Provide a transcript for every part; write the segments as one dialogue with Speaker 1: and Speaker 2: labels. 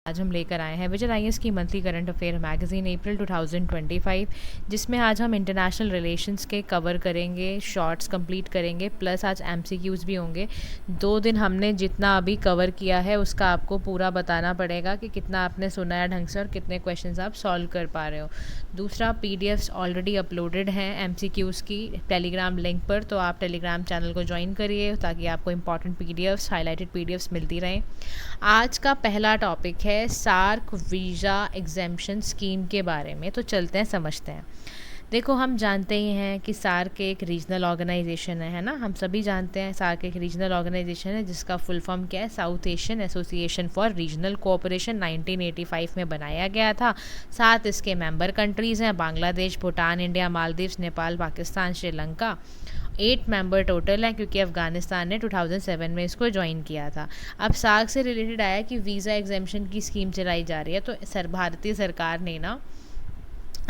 Speaker 1: आज हम लेकर आए हैं विजय आईएएस की मंथली करंट अफेयर मैगजीन अप्रैल 2025, जिसमें आज हम इंटरनेशनल रिलेशंस के कवर करेंगे, शॉर्ट्स कंप्लीट करेंगे, प्लस आज एमसीक्यूज़ भी होंगे। 2 दिन हमने जितना अभी कवर किया है उसका आपको पूरा बताना पड़ेगा कि कितना आपने सुना है ढंग से और कितने क्वेश्चंस आप सॉल्व कर पा रहे हो। दूसरा, पीडीएफ्स ऑलरेडी अपलोडेड हैं एमसीक्यूज़ की टेलीग्राम लिंक पर, तो आप टेलीग्राम चैनल को ज्वाइन करिए ताकि आपको इंपॉर्टेंट पीडीएफ्स, हाईलाइटेड पीडीएफ्स मिलती रहें। आज का पहला टॉपिक है सार्क वीज़ा एग्जेम्पशन स्कीम के बारे में, तो चलते हैं समझते हैं। देखो, हम जानते ही हैं कि सार्क एक रीजनल ऑर्गेनाइजेशन है ना। हम सभी जानते हैं सार्क एक रीजनल ऑर्गेनाइजेशन है जिसका फुल फॉर्म क्या है, south Asian association for regional cooperation. 1985 में बनाया गया था। 7 इसके मेंबर कंट्रीज़ हैं, Bangladesh, Bhutan, India, Maldives, Nepal, Pakistan, Sri Lanka. 8 member total हैं क्योंकि अफ़गानिस्तान ने 2007 में इसको ज्वाइन किया था। अब सार्क से रिलेटेड आया कि वीज़ा एग्जेम्पशन की स्कीम चलाई जा रही है, तो भारतीय सरकार ने ना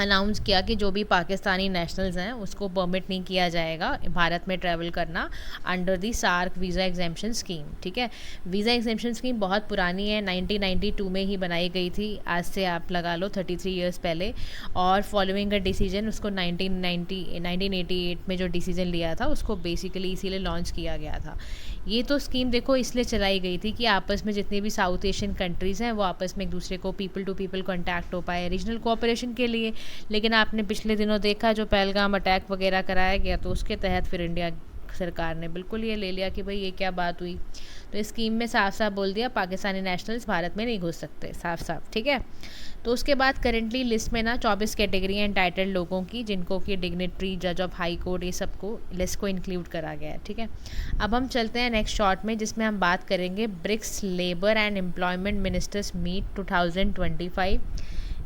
Speaker 1: अनाउंस किया कि जो भी पाकिस्तानी नेशनल्स हैं उसको परमिट नहीं किया जाएगा भारत में ट्रैवल करना under the SAARC visa exemption scheme. ठीक है, वीज़ा एग्जेम्पशन स्कीम बहुत पुरानी है, 1992 में ही बनाई गई थी, आज से आप लगा लो 33 ईयर्स पहले। और फॉलोइंग अ डिसीजन उसको 1988 में जो डिसीजन लिया था उसको बेसिकली इसीलिए लॉन्च किया गया था। ये तो स्कीम देखो इसलिए चलाई गई थी कि आपस में जितनी भी साउथ एशियन कंट्रीज़ हैं वो आपस में एक दूसरे को पीपल टू पीपल कॉन्टैक्ट हो पाए रीजनल कोऑपरेशन के लिए। लेकिन आपने पिछले दिनों देखा जो पहलगाम अटैक वगैरह कराया गया, तो उसके तहत फिर इंडिया सरकार ने बिल्कुल ये ले लिया कि भाई ये क्या बात हुई। तो इस स्कीम में साफ साफ बोल दिया पाकिस्तानी नेशनल्स भारत में नहीं घुस सकते, साफ साफ। ठीक है, तो उसके बाद करेंटली लिस्ट में ना 24 कैटेगरी हैं एंटाइटल्ड लोगों की, जिनको कि डिग्नेटरी, जज ऑफ हाई कोर्ट, ये सबको लिस्ट को इंक्लूड करा गया है। ठीक है, अब हम चलते हैं नेक्स्ट शॉर्ट में जिसमें हम बात करेंगे BRICS labour and employment ministers meet 2025,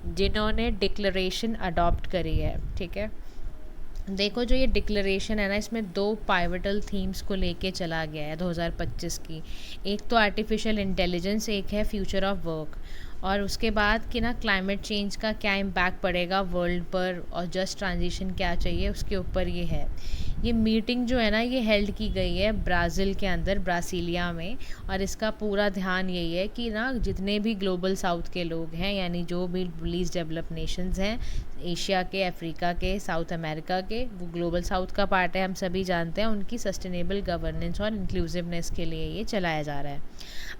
Speaker 1: जिन्होंने डिक्लेरेशन अडॉप्ट करी है। ठीक है, देखो जो ये डिक्लेरेशन है ना, इसमें 2 पाइवटल थीम्स को लेके चला गया है 2025 की। एक तो आर्टिफिशियल इंटेलिजेंस, एक है फ्यूचर ऑफ वर्क, और उसके बाद कि ना क्लाइमेट चेंज का क्या इम्पैक्ट पड़ेगा वर्ल्ड पर और जस्ट ट्रांजिशन क्या चाहिए उसके ऊपर ये है। ये मीटिंग जो है ना ये हेल्ड की गई है ब्राज़ील के अंदर, ब्रासीलिया में, और इसका पूरा ध्यान यही है कि ना जितने भी ग्लोबल साउथ के लोग हैं, यानी जो भी लीस्ट डेवलप नेशंस हैं, एशिया के, अफ्रीका के, साउथ अमेरिका के, वो ग्लोबल साउथ का पार्ट है, हम सभी जानते हैं, उनकी सस्टेनेबल गवर्नेंस और इंक्लूसिवनेस के लिए ये चलाया जा रहा है।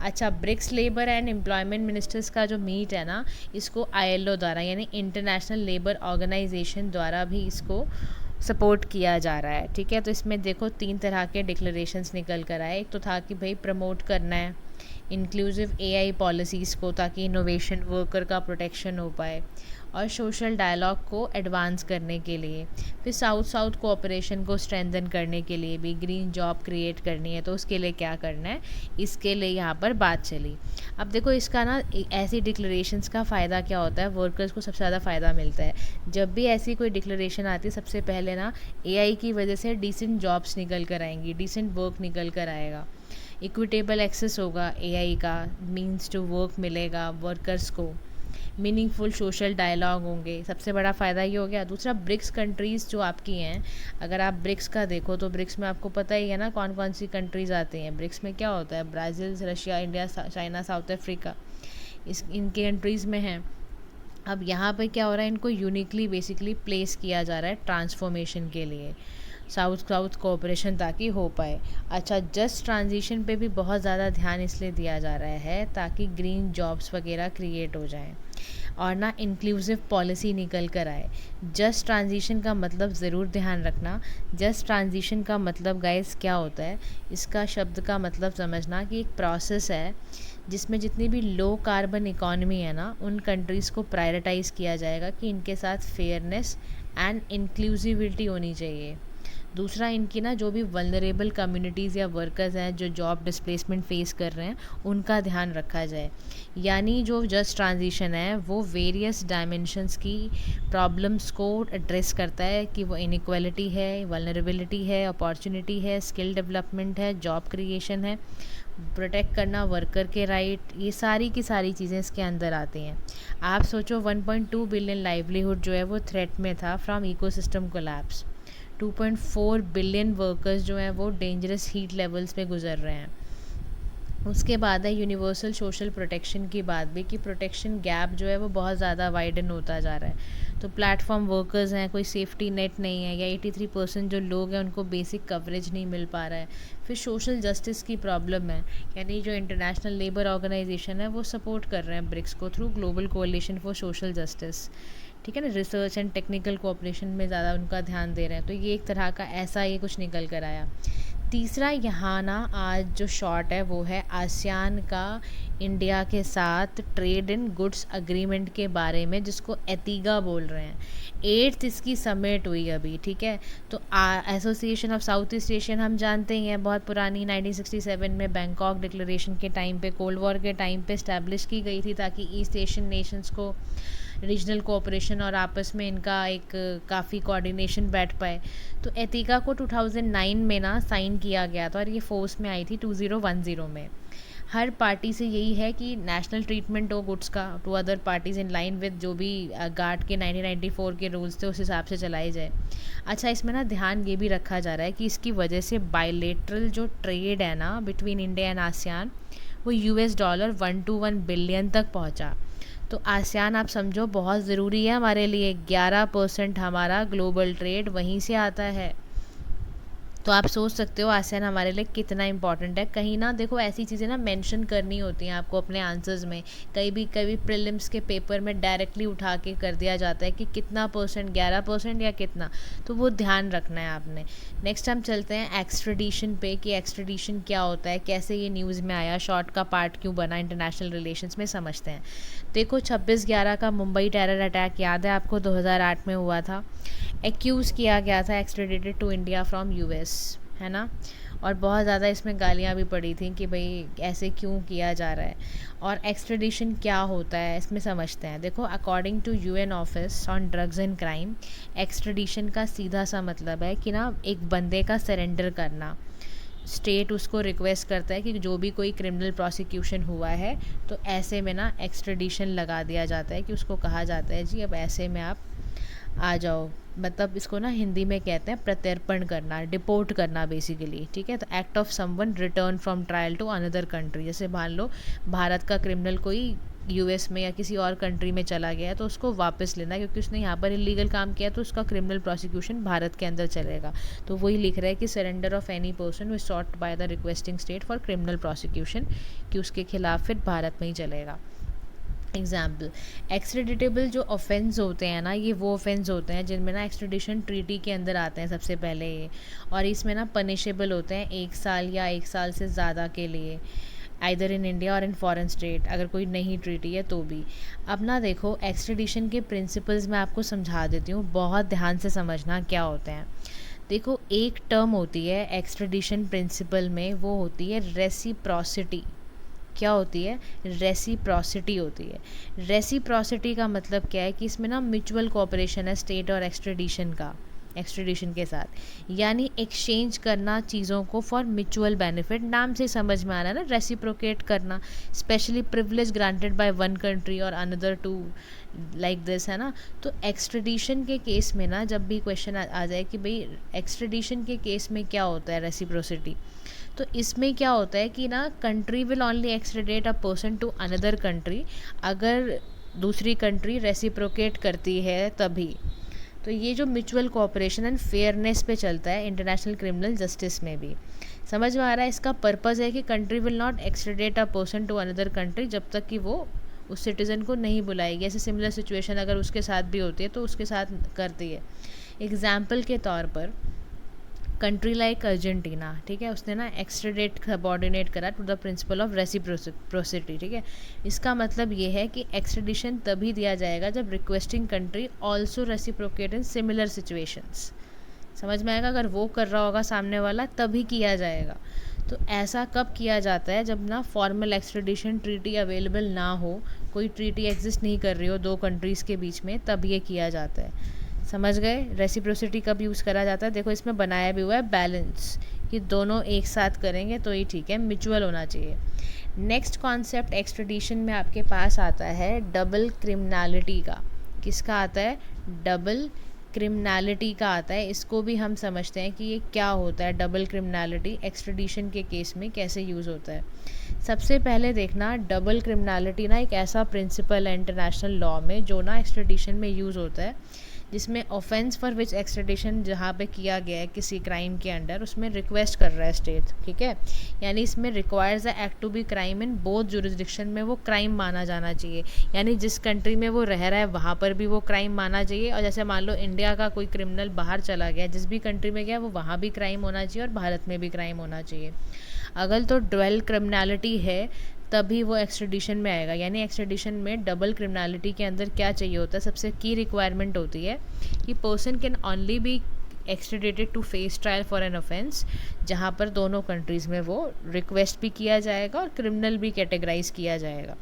Speaker 1: अच्छा, BRICS labour and employment ministers का जो मीट है ना, इसको आईएलओ द्वारा यानी इंटरनेशनल लेबर ऑर्गेनाइजेशन द्वारा भी इसको सपोर्ट किया जा रहा है। ठीक है, तो इसमें देखो 3 तरह के डिक्लेरेशंस निकल कर आए। एक तो था कि भाई प्रमोट करना है इंक्लूसिव एआई पॉलिसीज़ को ताकि इनोवेशन वर्कर का प्रोटेक्शन हो पाए, और सोशल डायलॉग को एडवांस करने के लिए, फिर साउथ साउथ कोऑपरेशन को स्ट्रेंथन करने के लिए भी ग्रीन जॉब क्रिएट करनी है, तो उसके लिए क्या करना है, इसके लिए यहाँ पर बात चली। अब देखो इसका ना ऐसी डिक्लेरेशंस का फ़ायदा क्या होता है, वर्कर्स को सबसे ज़्यादा फ़ायदा मिलता है। जब भी ऐसी कोई डिक्लेरेशन आती है सबसे पहले ना एआई की वजह से डिसेंट जॉब्स निकल कर आएंगी, डिसेंट वर्क निकल कर आएगा, इक्विटेबल एक्सेस होगा एआई का, मीन्स टू वर्क मिलेगा वर्कर्स को, मीनिंगफुल सोशल डायलॉग होंगे, सबसे बड़ा फ़ायदा ये हो गया। दूसरा, ब्रिक्स कंट्रीज़ जो आपकी हैं, अगर आप ब्रिक्स का देखो तो ब्रिक्स में आपको पता ही है ना कौन कौन सी कंट्रीज़ आती हैं। ब्रिक्स में क्या होता है, Brazil, Russia, India, China, south Africa, इनके कंट्रीज़ में हैं। अब यहाँ पर क्या हो रहा है, इनको यूनिकली बेसिकली प्लेस किया जा रहा है ट्रांसफॉर्मेशन के लिए, साउथ साउथ कोऑपरेशन ताकि हो पाए। अच्छा, जस्ट ट्रांजिशन पे भी बहुत ज़्यादा ध्यान इसलिए दिया जा रहा है ताकि ग्रीन जॉब्स वगैरह क्रिएट हो जाएं और ना इंक्लूसिव पॉलिसी निकल कर आए। जस्ट ट्रांजिशन का मतलब ज़रूर ध्यान रखना, जस्ट ट्रांजिशन का मतलब गाइस क्या होता है, इसका शब्द का मतलब समझना कि एक प्रोसेस है जिसमें जितनी भी लो कार्बन इकॉनमी है ना, उन कंट्रीज़ को प्रायोरिटाइज़ किया जाएगा कि इनके साथ फेयरनेस एंड इंक्लूसिविटी होनी चाहिए। दूसरा, इनकी ना जो भी वल्नरेबल कम्युनिटीज़ या वर्कर्स हैं जो जॉब डिस्प्लेसमेंट फेस कर रहे हैं उनका ध्यान रखा जाए। यानी जो जस्ट ट्रांजिशन है वो वेरियस डायमेंशंस की प्रॉब्लम्स को एड्रेस करता है कि वो इनइक्वालिटी है, वल्नरेबिलिटी है, अपॉर्चुनिटी है, स्किल डेवलपमेंट है, जॉब क्रिएशन है, प्रोटेक्ट करना वर्कर के राइट, ये सारी की सारी चीज़ें इसके अंदर आती हैं। आप सोचो 1.2 बिलियन लाइवलीहुड जो है वो थ्रेट में था from ecosystem collapse. 2.4 billion workers जो हैं वो डेंजरस हीट लेवल्स में गुजर रहे हैं। उसके बाद है यूनिवर्सल सोशल प्रोटेक्शन की बात भी, कि प्रोटेक्शन गैप जो है वो बहुत ज़्यादा वाइडन होता जा रहा है। तो प्लेटफॉर्म वर्कर्स हैं, कोई सेफ्टी नेट नहीं है, या 83% जो लोग हैं उनको बेसिक कवरेज नहीं मिल पा रहा है। फिर सोशल जस्टिस की प्रॉब्लम है, यानी जो इंटरनेशनल लेबर ऑर्गेनाइजेशन है वो सपोर्ट कर रहे हैं ब्रिक्स को through global कोalition for social justice, ठीक है ना। रिसर्च एंड टेक्निकल कोऑपरेशन में ज़्यादा उनका ध्यान दे रहे हैं। तो ये एक तरह का ऐसा ये कुछ निकल कर आया। तीसरा यहाँ ना आज जो शॉर्ट है वो है आसियान का इंडिया के साथ ट्रेड इन गुड्स अग्रीमेंट के बारे में, जिसको एतिगा बोल रहे हैं। 8th इसकी समिट हुई अभी, ठीक है। तो association of south east Asian हम जानते ही हैं, बहुत पुरानी 1967 में बैंकॉक डिक्लेरेशन के टाइम पे, कोल्ड वॉर के टाइम पे इस्टेब्लिश की गई थी, ताकि ईस्ट एशियन नेशंस को रीजनल कोऑपरेशन और आपस में इनका एक काफ़ी कोऑर्डिनेशन बैठ पाए। तो एतिका को 2009 में ना साइन किया गया था, और ये फोर्स में आई थी 2010 में। हर पार्टी से यही है कि नेशनल ट्रीटमेंट हो गुड्स का to other parties in line with जो भी गार्ड के 1994 के रूल्स थे, उस हिसाब से चलाई जाए। अच्छा, इसमें ना ध्यान ये भी रखा जा रहा है कि इसकी वजह से बायलेटरल जो ट्रेड है ना बिटवीन इंडिया एंड आसियान, वो $1 1 बिलियन तक पहुंचा। तो आसियान आप समझो बहुत ज़रूरी है हमारे लिए, 11% हमारा ग्लोबल ट्रेड वहीं से आता है। तो आप सोच सकते हो आसियान हमारे लिए कितना इंपॉर्टेंट है। कहीं ना देखो ऐसी चीज़ें ना मेंशन करनी होती हैं आपको अपने आंसर्स में, कभी प्रीलिम्स के पेपर में डायरेक्टली उठा के कर दिया जाता है कि कितना परसेंट, 11% या कितना, तो वो ध्यान रखना है आपने। नेक्स्ट हम चलते हैं एक्सट्रेडिशन पे, कि एक्सट्रेडिशन क्या होता है, कैसे ये न्यूज़ में आया, शॉर्ट का पार्ट क्यों बना इंटरनेशनल रिलेशंस में, समझते हैं। देखो 26/11 का मुंबई टेरर अटैक याद है आपको, 2008 में हुआ था। एक्यूज़ किया गया था एक्सट्रेडिटेड टू इंडिया फ्रॉम यूएस, है ना। और बहुत ज़्यादा इसमें गालियाँ भी पड़ी थी कि भाई ऐसे क्यों किया जा रहा है। और एक्सट्रेडिशन क्या होता है इसमें समझते हैं। देखो according to UN office on drugs and crime, extradition का सीधा सा मतलब है कि ना एक बंदे का सरेंडर करना। स्टेट उसको रिक्वेस्ट करता है कि जो भी कोई क्रिमिनल प्रोसिक्यूशन हुआ है तो ऐसे में ना एक्सट्रेडिशन लगा दिया जाता है, कि उसको कहा जाता है जी अब ऐसे में आप आ जाओ। मतलब इसको ना हिंदी में कहते हैं प्रत्यर्पण करना, डिपोर्ट करना बेसिकली, ठीक है। तो act of someone return from trial to another country. जैसे मान लो भारत का क्रिमिनल कोई यूएस में या किसी और कंट्री में चला गया है, तो उसको वापस लेना, क्योंकि उसने यहाँ पर इलीगल काम किया, तो उसका क्रिमिनल प्रोसिक्यूशन भारत के अंदर चलेगा। तो वही लिख रहा है कि surrender of any person which sought by the requesting state for criminal prosecution, कि उसके खिलाफ फिर भारत में ही चलेगा। एग्जाम्पल, एक्सट्रेडिटेबल जो ऑफेंस होते हैं ना, ये वो ऑफेंस होते हैं जिनमें ना एक्सट्रेडिशन ट्रीटी के अंदर आते हैं सबसे पहले ये, और इसमें ना पनिशेबल होते हैं 1 साल या 1 साल से ज़्यादा के लिए, आइदर इन इंडिया और इन फॉरेन स्टेट, अगर कोई नहीं ट्रीटी है तो भी। अब ना देखो एक्सट्रेडिशन के प्रिंसिपल्स मैं आपको समझा देती हूँ, बहुत ध्यान से समझना क्या होते हैं। देखो एक टर्म होती है एक्सट्रेडिशन प्रिंसिपल में, वो होती है रेसिप्रोसिटी। क्या होती है? रेसिप्रोसिटी होती है। रेसिप्रोसिटी का मतलब क्या है कि इसमें ना म्यूचुअल कोऑपरेशन है स्टेट और एक्सट्रेडिशन का, एक्सट्रेडिशन के साथ, यानी एक्सचेंज करना चीज़ों को फॉर म्यूचुअल बेनिफिट। नाम से समझ में आ रहा है ना, रेसिप्रोकेट करना, specially privilege granted by one country और अनदर टू, लाइक दिस, है ना। तो एक्सट्रेडिशन के केस में ना जब भी क्वेश्चन आ जाए कि भाई एक्सट्रेडिशन के केस में क्या होता है रेसिप्रोसिटी, तो इसमें क्या होता है कि ना country will only extradite a person to another country, अगर दूसरी कंट्री रेसिप्रोकेट करती है तभी। तो ये जो म्यूचुअल कोऑपरेशन एंड फेयरनेस पे चलता है इंटरनेशनल क्रिमिनल जस्टिस में भी। समझ में आ रहा है? इसका पर्पज़ है कि country will not extradite a person to another country जब तक कि वो उस सिटीज़न को नहीं बुलाएगी। ऐसे सिमिलर सिचुएशन अगर उसके साथ भी होती है तो उसके साथ करती है। एग्जाम्पल के तौर पर कंट्री लाइक अर्जेंटीना, ठीक है, उसने ना एक्सट्रेडिट सबॉर्डिनेट करा to the principle of reciprocity, ठीक है। इसका मतलब ये है कि एक्सट्रेडिशन तभी दिया जाएगा जब requesting country also reciprocate in similar situations. समझ में आएगा? अगर वो कर रहा होगा सामने वाला तभी किया जाएगा। तो ऐसा कब किया जाता है? जब ना फॉर्मल एक्सट्रेडिशन ट्रीटी अवेलेबल ना हो, कोई ट्रीटी एग्जिस्ट नहीं कर रही हो दो कंट्रीज़ के बीच में, तब ये किया जाता है। समझ गए? रेसिप्रोसिटी कब यूज़ करा जाता है? देखो इसमें बनाया भी हुआ है बैलेंस, कि दोनों एक साथ करेंगे तो ही ठीक है, म्यूचुअल होना चाहिए। नेक्स्ट कॉन्सेप्ट एक्सट्रेडिशन में आपके पास आता है डबल क्रिमिनलिटी का। किसका आता है? डबल क्रिमिनलिटी का आता है, इसको भी हम समझते हैं कि ये क्या होता है। डबल क्रिमिनलिटी एक्स्ट्रेडिशन के केस में कैसे यूज़ होता है। सबसे पहले देखना, डबल क्रिमिनलिटी ना एक ऐसा प्रिंसिपल है इंटरनेशनल लॉ में जो ना एक्स्ट्रेडिशन में यूज़ होता है, जिसमें ऑफेंस फॉर विच एक्स्ट्रेडिशन जहाँ पे किया गया है किसी क्राइम के अंडर, उसमें रिक्वेस्ट कर रहा है स्टेट, ठीक है। यानी इसमें requires the act to be crime in both jurisdiction में वो क्राइम माना जाना चाहिए। यानी जिस कंट्री में वो रह रहा है वहाँ पर भी वो क्राइम माना चाहिए, और जैसे मान लो इंडिया का कोई क्रिमिनल बाहर चला गया, जिस भी कंट्री में गया वो वहाँ भी क्राइम होना चाहिए और भारत में भी क्राइम होना चाहिए। अगर तो डुअल क्रिमिनलिटी है तभी वो एक्स्ट्रेडिशन में आएगा। यानी एक्स्ट्रेडिशन में डबल क्रिमिनलिटी के अंदर क्या चाहिए होता है, सबसे की रिक्वायरमेंट होती है कि person can only be extradited to face trial for an offence, जहाँ पर दोनों कंट्रीज़ में वो रिक्वेस्ट भी किया जाएगा और क्रिमिनल भी कैटेगराइज किया जाएगा।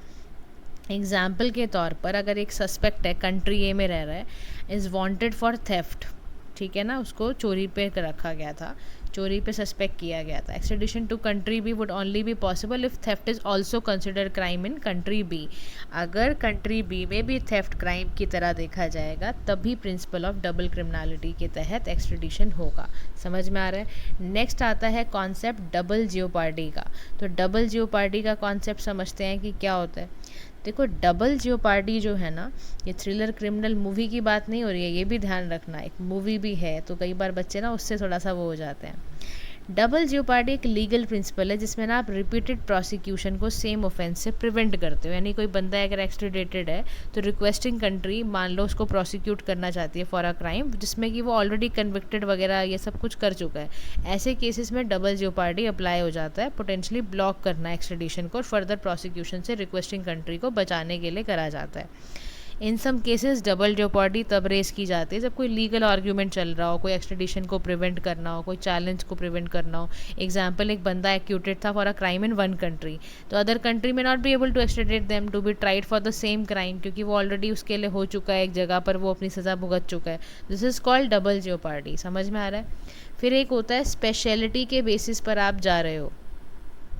Speaker 1: एग्जाम्पल के तौर पर अगर एक सस्पेक्ट है, कंट्री ए में रह रहा है, इज़ वांटेड फॉर थेफ्ट, ठीक है ना, उसको चोरी पे रखा गया था, चोरी पे सस्पेक्ट किया गया था। Extradition to country B would only be possible if theft is also considered crime in country B. अगर कंट्री बी में भी थेफ्ट क्राइम की तरह देखा जाएगा तभी प्रिंसिपल ऑफ डबल क्रिमिनलिटी के तहत एक्स्ट्रेडिशन होगा। समझ में आ रहा है। नेक्स्ट आता है कॉन्सेप्ट डबल जियोपार्डी का। तो डबल जियोपार्डी का कॉन्सेप्ट समझते हैं कि क्या होता है। देखो, डबल जियोपार्डी जो है ना, ये थ्रिलर क्रिमिनल मूवी की बात नहीं हो रही है, ये भी ध्यान रखना, एक मूवी भी है, तो कई बार बच्चे ना उससे थोड़ा सा वो हो जाते हैं। डबल जियोपार्डी एक लीगल प्रिंसिपल है जिसमें ना आप रिपीटेड प्रोसिक्यूशन को सेम ऑफेंस से प्रिवेंट करते हो। यानी कोई बंदा अगर एक्स्ट्रेडिटेड है तो रिक्वेस्टिंग कंट्री मान लो उसको प्रोसिक्यूट करना चाहती है फॉर अ क्राइम जिसमें कि वो ऑलरेडी कन्विक्टेड वगैरह ये सब कुछ कर चुका है। ऐसे केसेस में डबल जियोपार्डी अप्लाई हो जाता है, पोटेंशियली ब्लॉक करना एक्स्ट्रेडिशन को और फर्दर प्रोसिक्यूशन से रिक्वेस्टिंग कंट्री को बचाने के लिए करा जाता है। इन सम केसेस डबल जियोपार्डी तब रेस की जाती है जब कोई लीगल आर्ग्यूमेंट चल रहा हो, कोई एक्स्ट्रेडिशन को प्रिवेंट करना हो, कोई चैलेंज को प्रिवेंट करना हो। एग्जाम्पल, एक बंदा एक्यूटेड था for a crime in one country, तो अदर कंट्री में not be able to extradite them to be tried for the same crime, क्योंकि वो ऑलरेडी उसके लिए हो चुका है, एक जगह पर वो अपनी सज़ा भुगत चुका है। This is called double jeopardy. समझ में आ रहा है। फिर एक होता है स्पेशलिटी के बेसिस पर आप जा रहे हो।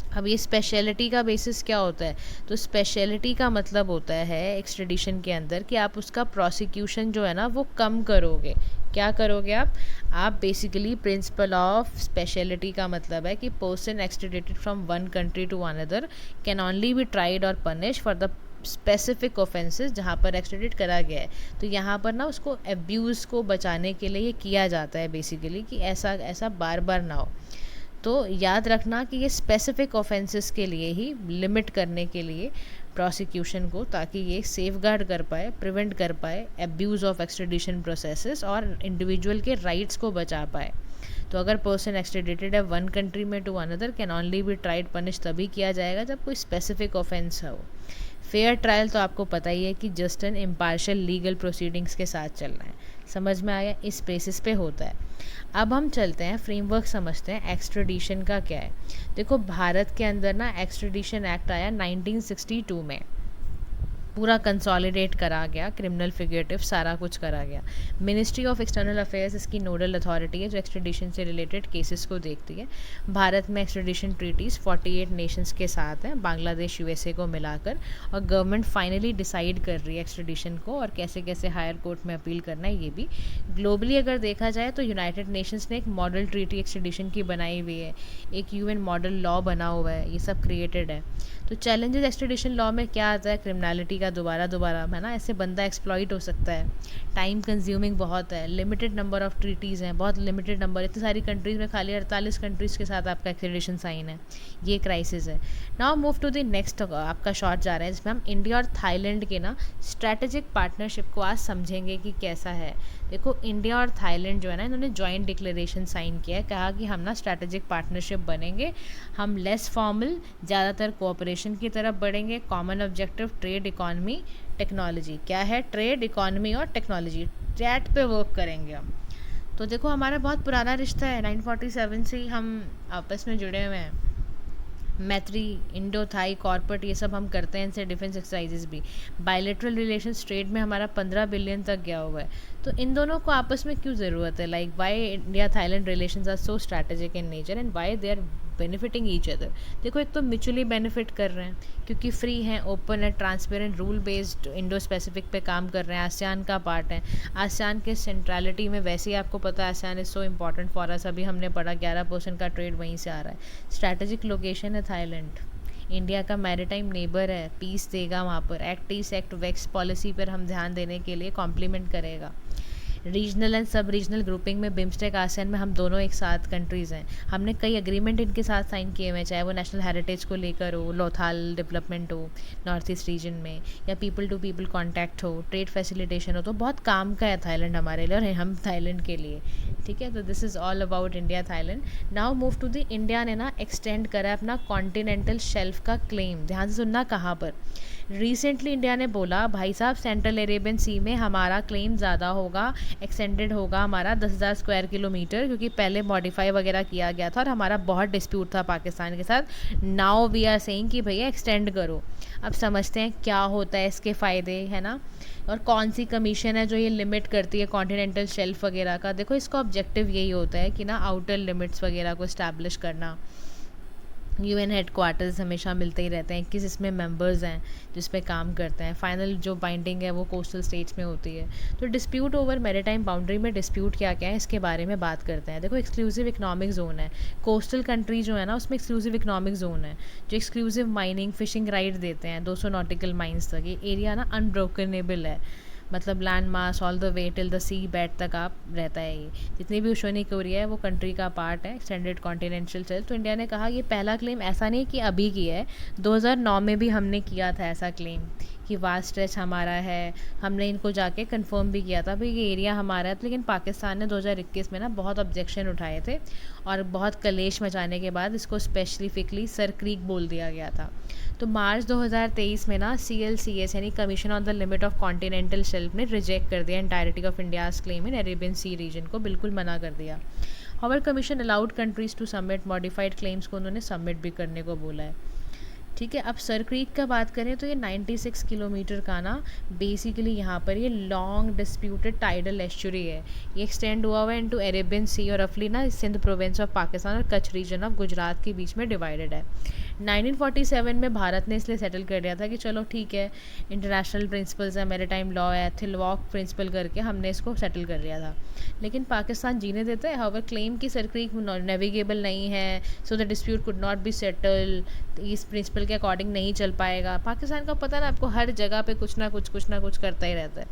Speaker 1: अब ये स्पेशलिटी का बेसिस क्या होता है, तो स्पेशलिटी का मतलब होता है एक्स्ट्रेडिशन के अंदर कि आप उसका प्रोसिक्यूशन जो है ना वो कम करोगे। क्या करोगे आप बेसिकली प्रिंसिपल ऑफ स्पेशलिटी का मतलब है कि person extradited from one country to another can only be tried और punish for the specific offences जहाँ पर एक्स्ट्रेडिट करा गया है। तो यहाँ पर ना उसको एब्यूज़ को बचाने के लिए ये किया जाता है बेसिकली कि ऐसा ऐसा बार बार ना हो। तो याद रखना कि ये स्पेसिफिक ऑफेंसेस के लिए ही लिमिट करने के लिए प्रोसिक्यूशन को, ताकि ये सेफगार्ड कर पाए, प्रिवेंट कर पाए एब्यूज़ ऑफ एक्स्ट्रेडिशन प्रोसेसेस और इंडिविजुअल के राइट्स को बचा पाए। तो अगर पर्सन एक्स्ट्रेडिटेड है वन कंट्री में to another can only be tried punish तभी किया जाएगा जब कोई स्पेसिफिक ऑफेंस हो। फेयर ट्रायल तो आपको पता ही है कि just and impartial legal proceedings के साथ चलना है। समझ में आया, इस बेसिस पे होता है। अब हम चलते हैं फ्रेमवर्क समझते हैं एक्स्ट्रेडिशन का क्या है। देखो, भारत के अंदर ना एक्स्ट्रेडिशन एक्ट आया 1962 में, पूरा कंसोलिडेट करा गया, क्रिमिनल फिगरेटिव सारा कुछ करा गया। मिनिस्ट्री ऑफ एक्सटर्नल अफेयर्स इसकी नोडल अथॉरिटी है जो एक्स्ट्रेडिशन से रिलेटेड केसेस को देखती है। भारत में एक्स्ट्रेडिशन ट्रीटीज़ 48 नेशंस के साथ हैं, बांग्लादेश यूएसए को मिलाकर, और गवर्नमेंट फाइनली डिसाइड कर रही है एक्स्ट्रेडिशन को और कैसे कैसे हायर कोर्ट में अपील करना है। ये भी ग्लोबली अगर देखा जाए तो यूनाइटेड नेशंस ने एक मॉडल ट्रीटी एक्स्ट्रेडिशन की बनाई हुई है, एक यूएन मॉडल लॉ बना हुआ है, ये सब क्रिएटेड है। तो चैलेंजेस एक्स्ट्रेडिशन लॉ में क्या आता है, क्रिमिनलिटी का दोबारा है ना, ऐसे बंदा एक्सप्लॉइट हो सकता है, टाइम कंज्यूमिंग बहुत है, लिमिटेड नंबर ऑफ ट्रीटीज़ हैं, बहुत लिमिटेड नंबर, इतनी सारी कंट्रीज़ में खाली 48 कंट्रीज़ के साथ आपका एक्स्ट्रेडिशन साइन है, ये क्राइसिस है। Now move to the next, आपका शॉर्ट जा रहा है जिसमें हम इंडिया और थाईलैंड के ना स्ट्रैटेजिक पार्टनरशिप को आज समझेंगे कि कैसा है। देखो, इंडिया और थाईलैंड जो है ना, इन्होंने जॉइंट डिक्लेरेशन साइन किया है, कहा कि हम ना स्ट्रैटेजिक पार्टनरशिप बनेंगे, हम लेस फॉर्मल ज़्यादातर कोऑपरेशन की तरफ बढ़ेंगे, common objective trade, economy, technology. क्या है, ट्रेड, इकॉनमी और टेक्नोलॉजी, ट्रैट पे वर्क करेंगे हम। तो देखो, हमारा बहुत पुराना रिश्ता है, 1947 से ही हम आपस में जुड़े हुए हैं। मैत्री, इंडो थाई, कॉर्पोरेट, ये सब हम करते हैं, इनसे डिफेंस एक्सरसाइजेज भी। बायलैटरल रिलेशंस ट्रेड में हमारा 15 बिलियन तक गया हुआ है। तो इन दोनों को आपस में क्यों ज़रूरत है, like why India Thailand relations are so strategic in nature and why they are benefiting each other. देखो एक तो म्यूचुअली बेनिफिट कर रहे हैं क्योंकि फ्री हैं, ओपन है, transparent, rule based, Indo specific पे काम कर रहे हैं, आसियान का पार्ट है। आसियान के सेंट्रलिटी में वैसे ही आपको पता है ASEAN is so important for us, अभी हमने पढ़ा 11% का ट्रेड वहीं से आ रहा है। स्ट्रैटेजिक लोकेशन है थाईलैंड, इंडिया का मैरिटाइम नेबर है, पीस देगा वहाँ पर, act east act west policy पर हम ध्यान देने के लिए कॉम्प्लीमेंट करेगा। Regional and sub regional grouping में बिम्स्टेक आसियान में हम दोनों एक साथ कंट्रीज़ हैं। हमने कई एग्रीमेंट इनके साथ साइन किए हुए हैं, चाहे वो नेशनल हेरिटेज को लेकर हो, लोथाल डेवलपमेंट हो नॉर्थ ईस्ट रीजन में, या पीपल टू पीपल कॉन्टैक्ट हो, ट्रेड फैसिलिटेशन हो। तो बहुत काम का है थाईलैंड हमारे लिए और हम थाईलैंड के लिए। ठीक है, तो this is all about India Thailand. Now move to the India ने ना एक्सटेंड करा है अपना कॉन्टिनेंटल शेल्फ का क्लेम। ध्यान से सुनना कहाँ पर। रिसेंटली इंडिया ने बोला भाई साहब सेंट्रल अरेबियन सी में हमारा क्लेम ज़्यादा होगा, एक्सटेंडेड होगा हमारा 10,000 स्क्वायर किलोमीटर, क्योंकि पहले मॉडिफाई वगैरह किया गया था और हमारा बहुत डिस्प्यूट था पाकिस्तान के साथ। नाउ वी आर सेइंग कि भैया एक्सटेंड करो। अब समझते हैं क्या होता है इसके फ़ायदे, है ना, और कौन सी कमीशन है जो ये लिमिट करती है कॉन्टिनेंटल शेल्फ वगैरह का। देखो इसका ऑब्जेक्टिव यही होता है कि ना आउटर लिमिट्स वगैरह को इस्टेब्लिश करना। यूएन हेडक्वार्टर्स हमेशा मिलते ही रहते हैं, 21 इसमें मेंबर्स हैं जिस पे काम करते हैं। फाइनल जो बाइंडिंग है वो कोस्टल स्टेट्स में होती है। तो डिस्प्यूट ओवर मैरीटाइम बाउंड्री में डिस्प्यूट क्या क्या है इसके बारे में बात करते हैं। देखो एक्सक्लूसिव इकोनॉमिक जोन है, कोस्टल कंट्री जो है ना उसमें एक्सक्लूसिव इकोनॉमिक जोन है जो एक्सक्लूसिव माइनिंग फिशिंग राइट देते हैं 200 नॉटिकल माइल्स तक। ये एरिया ना अनब्रोकनेबल है, मतलब land mass all the way till the sea bed तक आप रहता है। ये जितनी भी ओशनिक एरिया है वो कंट्री का पार्ट है, एक्सटेंडेड कॉन्टिनेंटल शेल्फ। तो इंडिया ने कहा ये पहला क्लेम ऐसा नहीं कि अभी किया है, 2009 में भी हमने किया था ऐसा क्लेम कि वास्ट स्ट्रेच हमारा है। हमने इनको जाके कंफर्म भी किया था भाई ये एरिया हमारा है। तो लेकिन पाकिस्तान ने 2021 में ना बहुत ऑब्जेक्शन उठाए थे और बहुत कलेश मचाने के बाद इसको स्पेसिफिकली सर क्रीक बोल दिया गया था। तो मार्च 2023 में ना CLCS यानी commission on the limit of continental shelf ने रिजेक्ट कर दिया entirety of India's claim in Arabian sea region को, बिल्कुल मना कर दिया। However commission allowed countries to submit modified claims को उन्होंने सबमिट भी करने को बोला है। ठीक है, अब सर क्रीक का बात करें तो ये 96 किलोमीटर का ना बेसिकली यहाँ पर ये लॉन्ग डिस्प्यूटेड टाइडल एस्चुरी है। ये एक्सटेंड हुआ हुआ है इनटू अरेबियन सी और रफली ना सिंध प्रोविंस ऑफ पाकिस्तान और कच्छ रीजन ऑफ गुजरात के बीच में डिवाइडेड है। 1947 में भारत ने इसलिए सेटल कर दिया था कि चलो ठीक है इंटरनेशनल प्रिंसिपल्स है, मैरीटाइम लॉ है, थिलवॉक प्रिंसिपल करके हमने इसको सेटल कर लिया था। लेकिन पाकिस्तान जीने देता है। हाउएवर क्लेम की सर क्रीक नेविगेबल नहीं है, so the dispute could not be settle, इस प्रिंसिपल के अकॉर्डिंग नहीं चल पाएगा। पाकिस्तान का पता ना आपको हर जगह पे कुछ ना कुछ करता ही रहता है,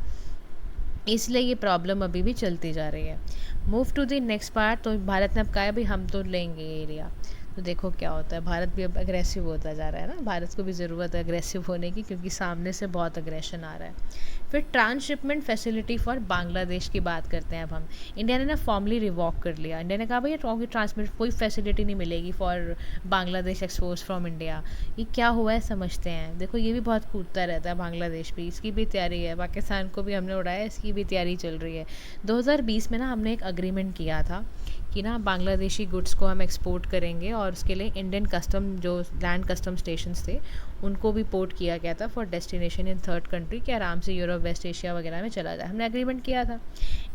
Speaker 1: इसलिए ये प्रॉब्लम अभी भी चलती जा रही है। Move to the next part. तो भारत ने अब कहा है भाई हम तो लेंगे ये एरिया। तो देखो क्या होता है, भारत भी अब अग्रेसिव होता जा रहा है ना, भारत को भी ज़रूरत है अग्रेसिव होने की क्योंकि सामने से बहुत अग्रेशन आ रहा है। फिर ट्रांसशिपमेंट फैसिलिटी फॉर बांग्लादेश की बात करते हैं अब हम। इंडिया ने ना फॉर्मली रिवॉक कर लिया। इंडिया ने कहा भाई ट्रांसमिट कोई फैसिलिटी नहीं मिलेगी for Bangladesh export from India. ये क्या हुआ है समझते हैं। देखो ये भी बहुत कूदता रहता है बांग्लादेश भी, इसकी भी तैयारी है, पाकिस्तान को भी हमने उड़ाया, इसकी भी तैयारी चल रही है। 2020 में ना हमने एक अग्रीमेंट किया था कि ना बांग्लादेशी गुड्स को हम एक्सपोर्ट करेंगे और उसके लिए इंडियन कस्टम जो लैंड कस्टम स्टेशंस थे उनको भी पोर्ट किया गया था for destination in third country कि आराम से यूरोप वेस्ट एशिया वगैरह में चला जाए। हमने एग्रीमेंट किया था।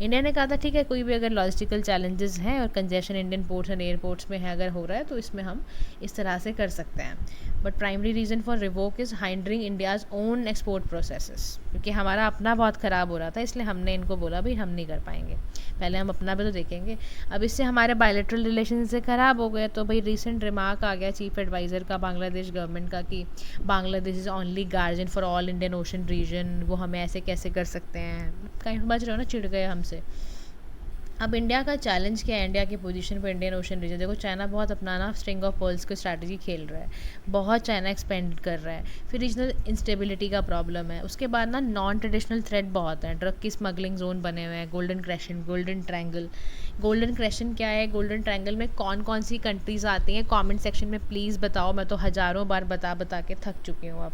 Speaker 1: इंडिया ने कहा था ठीक है कोई भी अगर लॉजिस्टिकल चैलेंजेस हैं और congestion Indian ports and airports में है अगर हो रहा है तो इसमें हम इस तरह से कर सकते हैं। But primary reason for revoke is hindering India's own export processes, क्योंकि हमारा अपना बहुत ख़राब हो रहा था, इसलिए हमने इनको बोला भाई हम नहीं कर पाएंगे, पहले हम अपना भी तो देखेंगे। अब इससे हमारे बायलैटरल रिलेशन से ख़राब हो गए। तो भाई रिसेंट रिमार्क आ गया चीफ एडवाइज़र का बांग्लादेश गवर्नमेंट का कि Bangladesh is only guardian for all Indian ocean region, वो हमें ऐसे कैसे कर सकते हैं, कहीं समझ रहे हो ना, चिढ़ गए हमसे। अब इंडिया का चैलेंज क्या है, इंडिया की पोजीशन पर इंडियन ओशन रीजन। देखो चाइना बहुत अपना ना स्ट्रिंग ऑफ पर्ल्स की स्ट्रैटेजी खेल रहा है, बहुत चाइना एक्सपेंड कर रहा है। फिर रीजनल इंस्टेबिलिटी का प्रॉब्लम है। उसके बाद ना नॉन ट्रेडिशनल थ्रेट बहुत है, ड्रग की स्मगलिंग जोन बने हुए हैं, गोल्डन क्रेशन, गोल्डन ट्रायंगल। गोल्डन क्रेशन क्या है, गोल्डन ट्रायंगल में कौन कौन सी कंट्रीज़ आती हैं कमेंट सेक्शन में प्लीज़ बताओ, मैं तो हज़ारों बार बता बता के थक चुकी हूँ।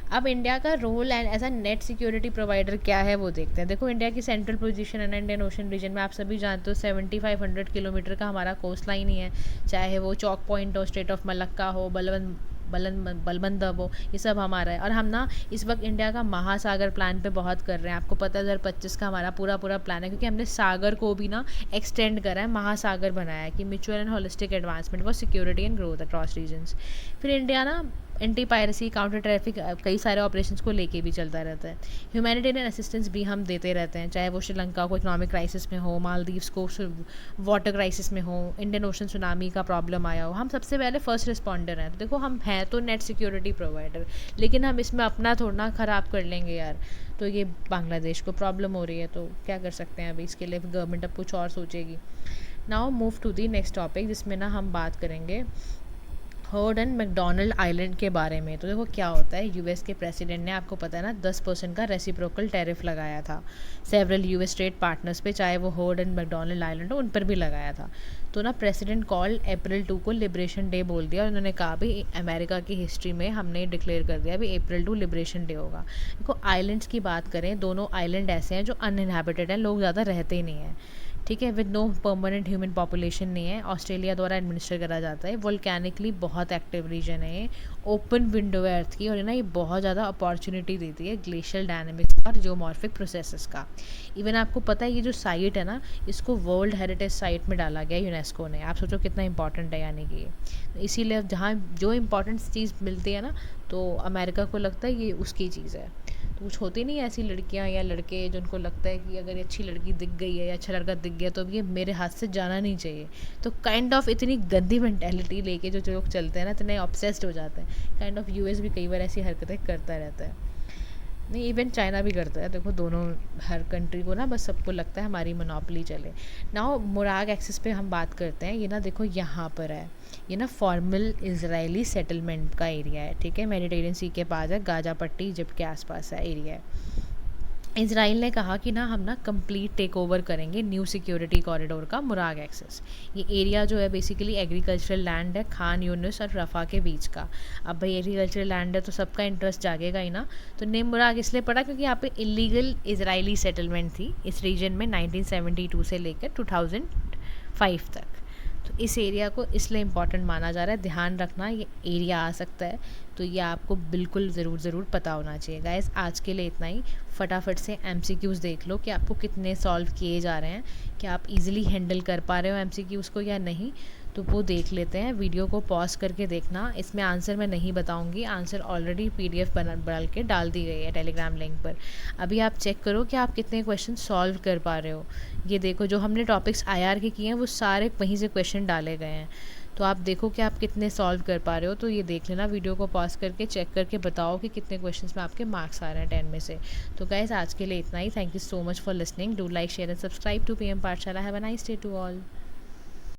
Speaker 1: अब इंडिया का role and as a net security provider क्या है वो देखते हैं। देखो इंडिया की सेंट्रल पोजीशन है इंडियन ओशन रीजन में, आप सभी जानते हो 7500 किलोमीटर का हमारा कोस्ट लाइन ही है, चाहे वो चौक पॉइंट हो, स्ट्रेट ऑफ मलक्का हो, बलबंद वो, ये सब हमारा है। और हम ना इस वक्त इंडिया का महासागर प्लान पे बहुत कर रहे हैं। आपको पता है 2025 का हमारा पूरा प्लान है, क्योंकि हमने सागर को भी ना एक्सटेंड करा है, महासागर बनाया है कि mutual and holistic advancement for security and growth across regions. फिर इंडिया ना एंटी पायरेसी, काउंटर ट्रैफिक, कई सारे ऑपरेशंस को लेके भी चलता रहता है। ह्यूमैनिटेरियन असिस्टेंस भी हम देते रहते हैं, चाहे वो श्रीलंका को इकोनॉमिक क्राइसिस में हो, मालदीव्स को वाटर क्राइसिस में हो, इंडियन ओशन सुनामी का प्रॉब्लम आया हो, हम सबसे पहले फर्स्ट रिस्पॉन्डर हैं। तो देखो हम हैं तो नेट सिक्योरिटी प्रोवाइडर, लेकिन हम इसमें अपना थोड़ा ख़राब कर लेंगे यार। तो ये बांग्लादेश को प्रॉब्लम हो रही है, तो क्या कर सकते हैं अभी, इसके लिए गवर्नमेंट अब कुछ और सोचेगी। Now move to the next topic, जिसमें ना हम बात करेंगे हर्ड एंड मैकडोनल्ड आइलैंड के बारे में। तो देखो क्या होता है, यूएस के प्रेसिडेंट ने, आपको पता है ना, 10% का रेसिप्रोकल टैरिफ लगाया था सेवरल यूएस ट्रेड पार्टनर्स पे, चाहे वो हर्ड एंड मैकडोनल्ड आइलैंड हो, उन पर भी लगाया था। तो ना प्रेसिडेंट कॉल अप्रैल 2 को लिबरेशन डे बोल दिया, और उन्होंने कहा भी अमेरिका की हिस्ट्री में हमने डिक्लेयर कर दिया भी अप्रैल 2 लिबरेशन डे होगा। देखो आइलैंड्स की बात करें, दोनों आइलैंड ऐसे हैं जो अनइनहैबिटेड हैं, लोग ज़्यादा रहते ही नहीं हैं, ठीक है, with no permanent human population नहीं है, ऑस्ट्रेलिया द्वारा एडमिनिस्टर करा जाता है, वोल्केनिकली बहुत एक्टिव रीजन है ये, ओपन विंडो है अर्थ की, और ना ये बहुत ज़्यादा अपॉर्चुनिटी देती है ग्लेशियल डायनेमिक्स और जियोमॉर्फिक प्रोसेसेस का। इवन आपको पता है ये जो साइट है ना, इसको वर्ल्ड हेरिटेज साइट में डाला गया यूनेस्को ने। आप सोचो कितना इंपॉर्टेंट है, यानी कि इसीलिए जहाँ जो इम्पॉर्टेंट चीज़ मिलती है ना, तो अमेरिका को लगता है ये उसकी चीज़ है। तो कुछ होती नहीं ऐसी लड़कियां या लड़के जो उनको लगता है कि अगर अच्छी लड़की दिख गई है या अच्छा लड़का दिख गया तो अब ये मेरे हाथ से जाना नहीं चाहिए। तो काइंड ऑफ इतनी गंदी मेंटेलिटी लेके जो लोग चलते हैं ना, इतने ऑब्सेस्ड हो जाते हैं। काइंड ऑफ यूएस भी कई बार ऐसी हरकतें करता रहता है, नहीं इवन चाइना भी करता है। देखो दोनों, हर कंट्री को ना बस सबको लगता है हमारी मोनोपोली चले। नाउ मुराग एक्सिस पे हम बात करते हैं। ये ना देखो यहाँ पर है, ये ना फॉर्मल इजरायली सेटलमेंट का एरिया है, ठीक है, मेडिटेरियन सी के पास है, गाजा पट्टी इजिप्ट के आसपास है एरिया है। इजराइल ने कहा कि ना हम ना कंप्लीट टेक ओवर करेंगे न्यू सिक्योरिटी कॉरिडोर का मुराग एक्सेस। ये एरिया जो है बेसिकली एग्रीकल्चरल लैंड है, खान यूनिस और रफ़ा के बीच का। अब भाई एग्रीकल्चरल लैंड है तो सबका इंटरेस्ट जागेगा ही ना। तो नेम मुराग इसलिए पड़ा क्योंकि यहाँ पे इलीगल इजरायली सेटलमेंट थी इस रीजन में 1972 से लेकर 2005 तक। तो इस एरिया को इसलिए इम्पॉर्टेंट माना जा रहा है, ध्यान रखना ये एरिया आ सकता है, तो ये आपको बिल्कुल ज़रूर पता होना चाहिए। गाइस आज के लिए इतना ही। फटाफट से MCQs देख लो कि आपको कितने सॉल्व किए जा रहे हैं, कि आप इजीली हैंडल कर पा रहे हो MCQs को या नहीं, तो वो देख लेते हैं। वीडियो को पॉज करके देखना, इसमें आंसर मैं नहीं बताऊंगी, आंसर ऑलरेडी PDF बना के डाल दी गई है टेलीग्राम लिंक पर। अभी आप चेक करो कि आप कितने क्वेश्चन सॉल्व कर पा रहे हो। ये देखो जो हमने टॉपिक्स IR के किए हैं वो सारे वहीं से क्वेश्चन डाले गए हैं, तो आप देखो कि आप कितने सॉल्व कर पा रहे हो। तो ये देख लेना, वीडियो को पॉज करके चेक करके बताओ कि कितने क्वेश्चंस में आपके मार्क्स आ रहे हैं 10 में से। तो गाइस आज के लिए इतना ही। Thank you so much for listening. Do like share and subscribe to PM Pathshala. Have a nice day to all.